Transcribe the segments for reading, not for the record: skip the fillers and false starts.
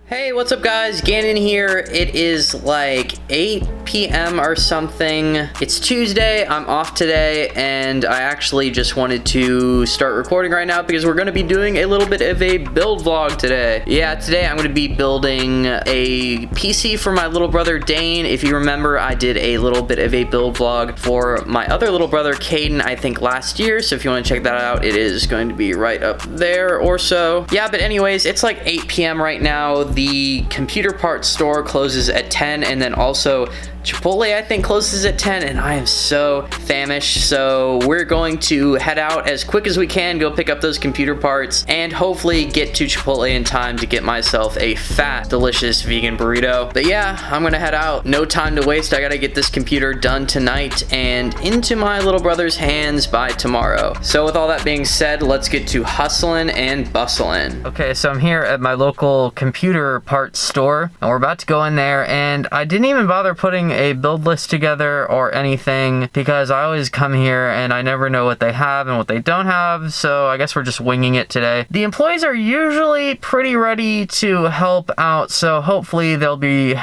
Hey, what's up guys? Gannon here. It is like 8 p.m. or something. It's Tuesday, I'm off today, and I actually just wanted to start recording right now because we're going to be doing a little bit of a build vlog today. Yeah, today I'm going to be building a PC for my little brother Dane. If you remember, I did a little bit of a build vlog for my other little brother Caden, I think last year, so if you want to check that out, it is going to be right up there or so. Yeah, but anyways, it's like 8 p.m. right now. The computer parts store closes at 10, and then also Chipotle, I think, closes at 10, and I am so famished, so we're going to head out as quick as we can, go pick up those computer parts, and hopefully get to Chipotle in time to get myself a fat, delicious vegan burrito. But yeah, I'm gonna head out. No time to waste. I gotta get this computer done tonight and into my little brother's hands by tomorrow. So with all that being said, let's get to hustling and bustling. Okay, so I'm here at my local computer parts store, and we're about to go in there, and I didn't even bother putting a build list together or anything because I always come here and I never know what they have and what they don't have, so I guess we're just winging it today. The employees are usually pretty ready to help out, so hopefully they'll be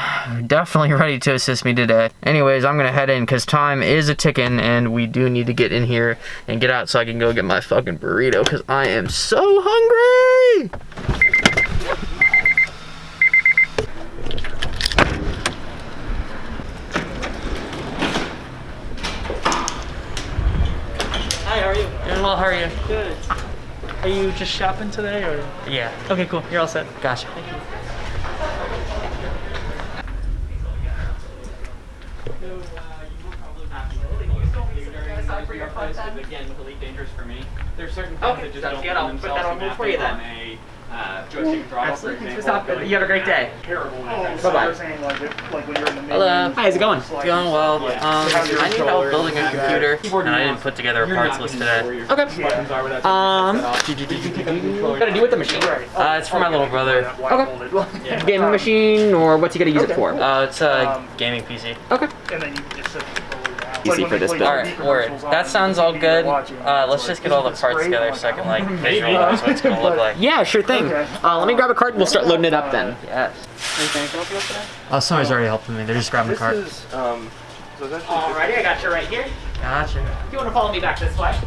definitely ready to assist me today. Anyways, I'm gonna head in because time is a ticking and we do need to get in here and get out so I can go get my fucking burrito because I am so hungry! Hi, how are you? Doing well, how are you? Good. Are you just shopping today, or? Yeah. Okay, cool. You're all set. Gotcha. Thank you. Again, with Elite Dangerous for me, there's certain things that just don't good. I'll lend put that on themselves to for you then. mapping on a joystick and throttle, for Absolutely. example. You have a great day. Bye-bye. Hello. Hi, how's it going? Going well. I need help building a computer, and I didn't put together a parts list today. Okay. What gotta do with the machine? It's for my little brother. Okay. Gaming machine, or what's he gonna use it for? It's a gaming PC. Okay. And then you just set the controller down. Easy for this build. Alright, word. That sounds all good. Let's just get all the parts together so I can like visualize what it's gonna look like. Yeah, sure thing. Let me grab a cart and we'll start loading it up then. Yes. Anything I can help you with today? Oh, somebody's already helping me. They're just grabbing the cart. This is, so it's actually Alrighty, I got you right here. Gotcha. If you wanna follow me back this way.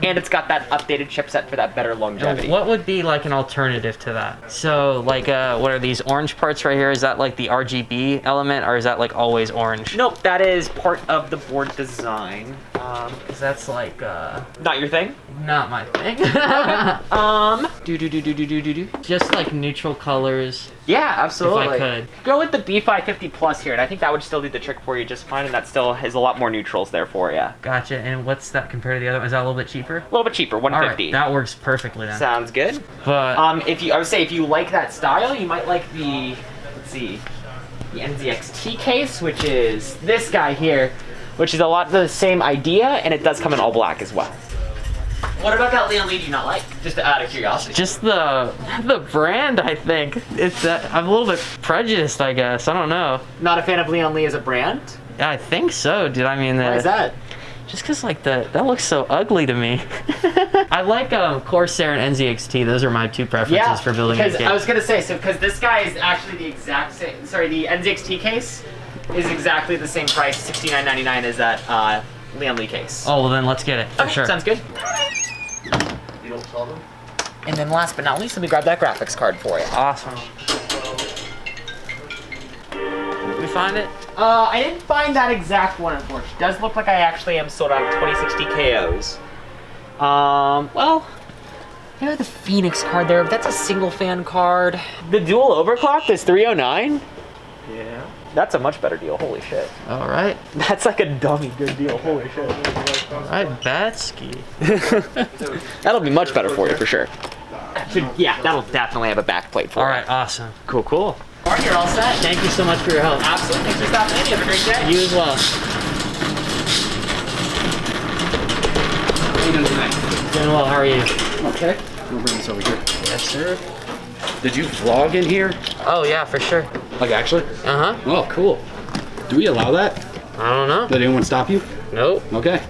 And it's got that updated chipset for that better longevity. What would be like an alternative to that? So like what are these orange parts right here? Is that like the RGB element, or is that like always orange? Nope, that is part of the board design. 'Cause that's like Not your thing? not my thing. Just like neutral colors. Yeah, absolutely. If I could. Go with the B550 Plus here, and I think that would still do the trick for you just fine, and that still has a lot more neutrals there for you. Gotcha. And what's that compared to the other one? Is that a little bit cheaper? A little bit cheaper, All 150. right, that works perfectly then. Sounds good. But I would say if you like that style, you might like the, let's see, the NZXT case, which is this guy here, which is a lot the same idea, and it does come in all black as well. What about that Leon Lee do you not like? Just out of curiosity. just the brand, I think. It's I'm a little bit prejudiced, I guess. I don't know. Not a fan of Leon Lee as a brand? I think so, dude. I mean, Why is that? just because like that looks so ugly to me. I like Corsair and NZXT. Those are my two preferences for building a because game. I was gonna say, so because this guy is actually the exact same, sorry, the NZXT case is exactly the same price, $69.99 as that Leon Lee case. Oh, well then let's get it, for Okay, sure. sounds good. you don't sell them? And then last but not least, let me grab that graphics card for you. Awesome. We find it? I didn't find that exact one, unfortunately. It does look like I actually am sold out of 2060 KOs. Well, I have the Phoenix card there, but that's a single fan card. The dual overclock is 309? Yeah. That's a much better deal, holy shit. All right. That's like a dummy good deal, holy shit. All right, Batsky. That'll be much better for you, for sure. Yeah, that'll definitely have a back plate for All you. right, awesome. Cool, cool. All right, you're all set. Thank you so much for your help. Absolutely. Thanks for stopping in. You have a great day. You as well. How you doing tonight? Doing well, how are you? Okay. We'll bring this over here. Yes, sir. Did you vlog in here? Oh, yeah, for sure. Like actually? Uh-huh. Oh, cool. Do we allow that? I don't know. Did anyone stop you? Nope. Okay.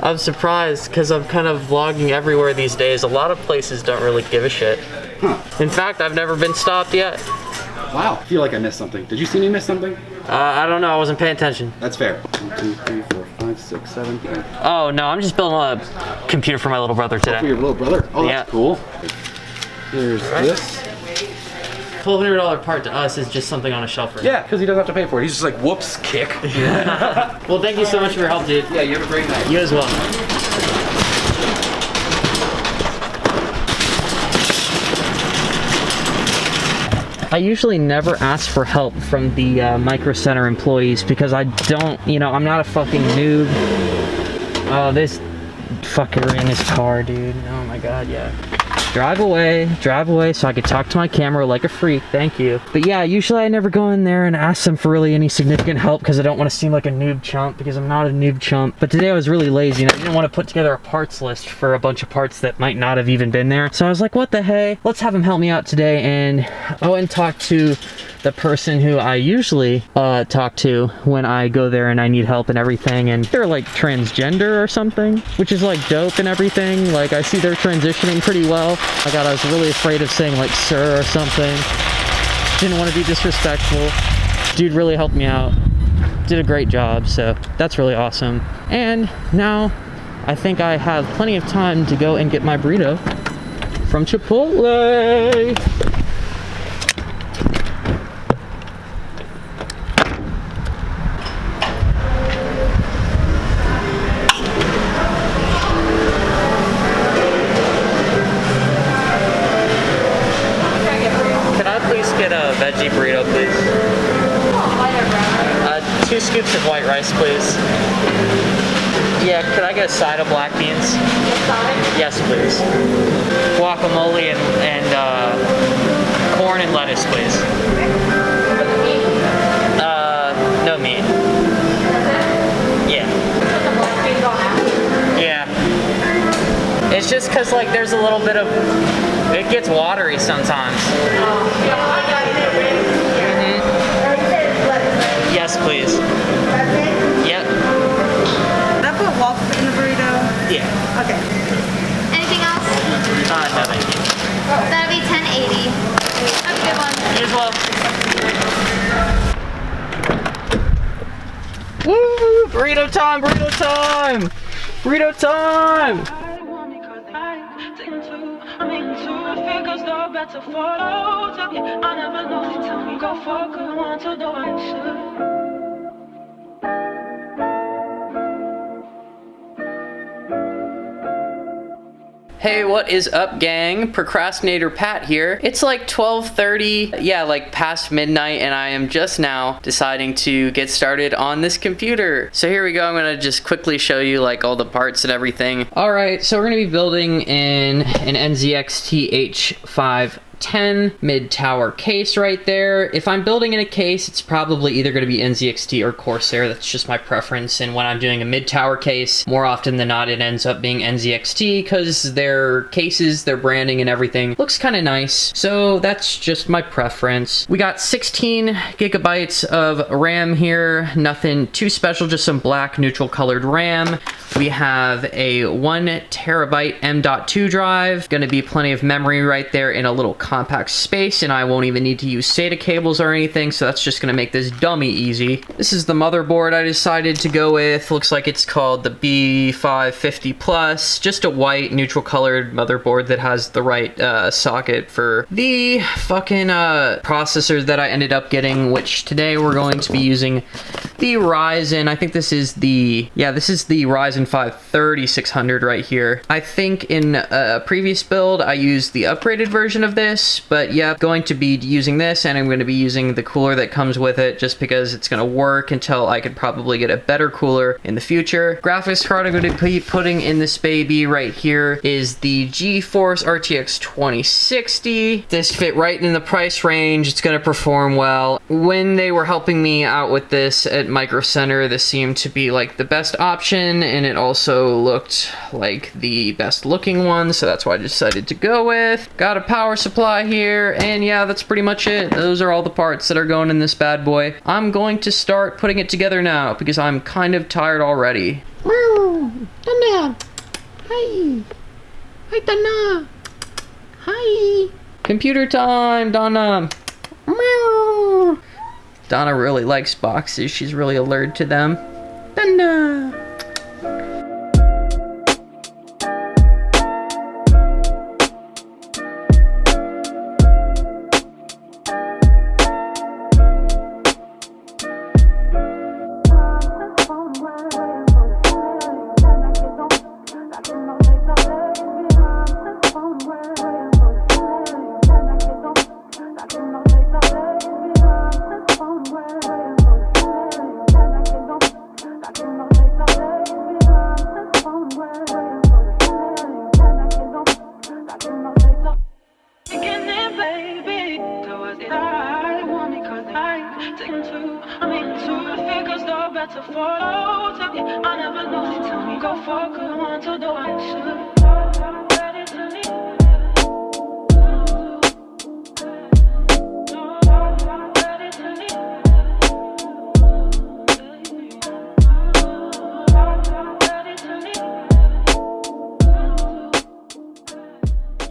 I'm surprised because I'm kind of vlogging everywhere these days. A lot of places don't really give a shit. Huh. In fact, I've never been stopped yet. Wow, I feel like I missed something. Did you see me miss something? I don't know, I wasn't paying attention. That's fair. 1, 2, 3, 4, 5, 6, 7, 8. Oh no, I'm just building a computer for my little brother For today. your little brother? Oh, that's Yeah. cool. Here's this. $1,200 part to us is just something on a shelf right Yeah, because he doesn't have to pay for it. He's just like, whoops, kick. now. Well, thank you so much for your help, dude. Yeah, you have a great night. You as well. I usually never ask for help from the Micro Center employees because I don't, you know, I'm not a fucking noob. Oh, this fucker in his car, dude. Oh my god, yeah. Drive away so I could talk to my camera like a freak, thank you. But yeah, usually I never go in there and ask them for really any significant help because I don't want to seem like a noob chump because I'm not a noob chump. But today I was really lazy and I didn't want to put together a parts list for a bunch of parts that might not have even been there. So I was like, what the hey? Let's have him help me out today, and I went and talked to the person who I usually talk to when I go there and I need help and everything, and they're like transgender or something, which is like dope and everything. Like I see they're transitioning pretty well. I was really afraid of saying like sir or something. Didn't want to be disrespectful. Dude really helped me out. Did a great job, so that's really awesome. And now I think I have plenty of time to go and get my burrito from Chipotle. Get a veggie burrito, please. 2 scoops of white rice, please. Yeah, could I get a side of black beans? Yes, please. Guacamole and corn and lettuce, please. No meat. Yeah. Yeah. It's just because like there's a little bit of, it gets watery sometimes. Yes, please. Yep. Did I put waffles in the burrito? Yeah. Okay. Anything else? No, thank you. That'll be 1080. Have a good one. You as well. Woo! Burrito time! Burrito time! Burrito time! I never know, she tell me go fuck her, want to know I should. Hey, what is up, gang? Procrastinator Pat here. It's like 12:30, yeah, like past midnight, and I am just now deciding to get started on this computer. So here we go. I'm gonna just quickly show you like all the parts and everything. All right, so we're gonna be building in an NZXT H510 mid-tower case right there. If I'm building in a case, it's probably either going to be NZXT or Corsair. That's just my preference. And when I'm doing a mid-tower case, more often than not, it ends up being NZXT because their cases, their branding and everything looks kind of nice. So that's just my preference. We got 16 gigabytes of RAM here. Nothing too special, just some black neutral colored RAM. We have a 1 terabyte M.2 drive. Going to be plenty of memory right there in a little compact space, and I won't even need to use SATA cables or anything, so that's just going to make this dummy easy. This is the motherboard I decided to go with. Looks like it's called the B550 Plus. Just a white neutral colored motherboard that has the right socket for the fucking processor that I ended up getting, which today we're going to be using the Ryzen. I think this is the, yeah, this is the Ryzen 5 3600 right here. I think in a previous build I used the upgraded version of this, but yeah, going to be using this, and I'm going to be using the cooler that comes with it just because it's going to work until I could probably get a better cooler in the future. Graphics card I'm going to be putting in this baby right here is the GeForce RTX 2060. This fit right in the price range. It's going to perform well. When they were helping me out with this at Micro Center, this seemed to be like the best option, and it also looked like the best looking one, so that's what I decided to go with. Got a power supply here, and yeah, that's pretty much it. Those are all the parts that are going in this bad boy. I'm going to start putting it together now because I'm kind of tired already. Dana! Hi! Hi, Dana! Hi! Computer time, Donna! Meow. Donna really likes boxes. She's really allergic to them. Donna!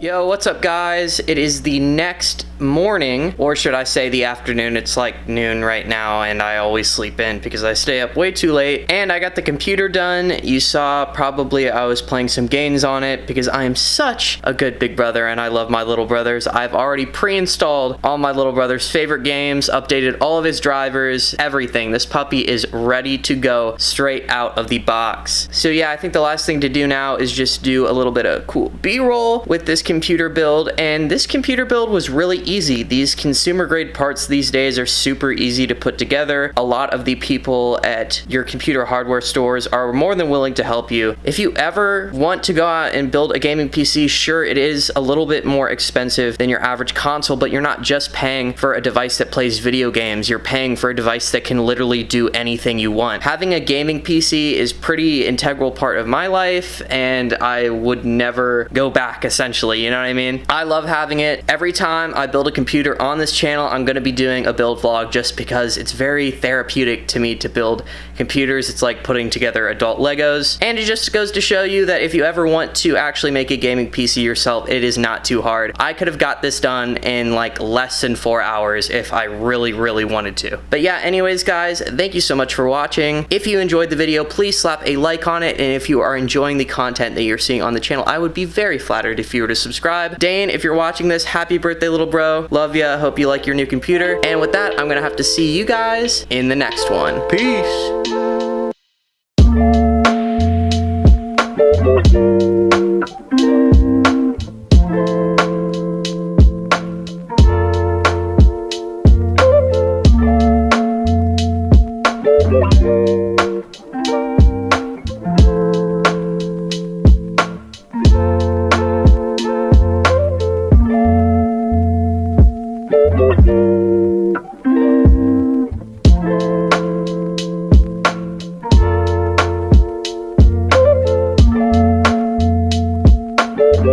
Yo, what's up guys? It is the next morning, or should I say the afternoon. It's like noon right now, and I always sleep in because I stay up way too late. And I got the computer done. You saw probably I was playing some games on it because I am such a good big brother and I love my little brothers. I've already pre-installed all my little brother's favorite games, updated all of his drivers, everything. This puppy is ready to go straight out of the box. So yeah, I think the last thing to do now is just do a little bit of cool B-roll with this computer build, and this computer build was really easy. These consumer grade parts these days are super easy to put together. A lot of the people at your computer hardware stores are more than willing to help you. If you ever want to go out and build a gaming PC, sure, it is a little bit more expensive than your average console, but you're not just paying for a device that plays video games. You're paying for a device that can literally do anything you want. Having a gaming PC is pretty integral part of my life, and I would never go back, essentially, you know what I mean? I love having it. Every time I build a computer on this channel, I'm going to be doing a build vlog just because it's very therapeutic to me to build computers. It's like putting together adult Legos, and it just goes to show you that if you ever want to actually make a gaming PC yourself, it is not too hard. I could have got this done in like less than 4 hours if I really wanted to. But yeah, anyways guys, thank you so much for watching. If you enjoyed the video, please slap a like on it, and if you are enjoying the content that you're seeing on the channel, I would be very flattered if you were to subscribe. Dane, if you're watching this, happy birthday, little bro. Love ya. Hope you like your new computer. And with that, I'm gonna have to see you guys in the next one. Peace.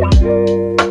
Thank you.